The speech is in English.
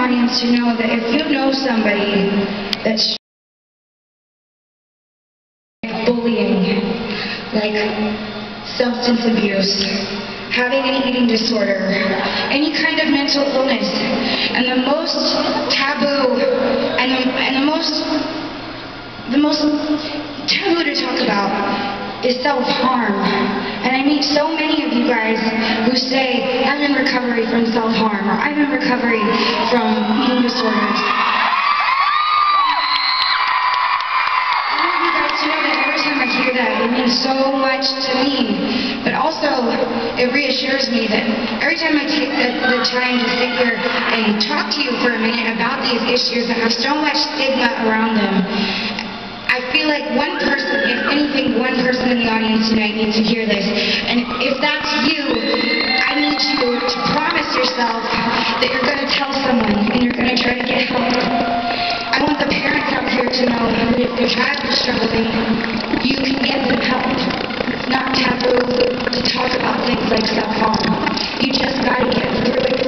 audience to know that if you know somebody that's like bullying, like substance abuse, having an eating disorder, any kind of mental illness, and the most taboo and the most taboo to talk about is self-harm. And I meet so many of you guys who say, I'm in recovery from self-harm, or I'm in recovery from eating disorders. I want you guys to know that every time I hear that, it means so much to me. But also, it reassures me that every time I take the time to sit here and talk to you for a minute about these issues that have so much stigma around them, I feel like one person, if anything, one person in the audience tonight needs to hear this. And if that's you, I need you to promise yourself that you're going to tell someone and you're going to try to get help. I want the parents out here to know that if your child is struggling, you can get them help. It's not taboo to talk about things like self-harm. You just got to get through it.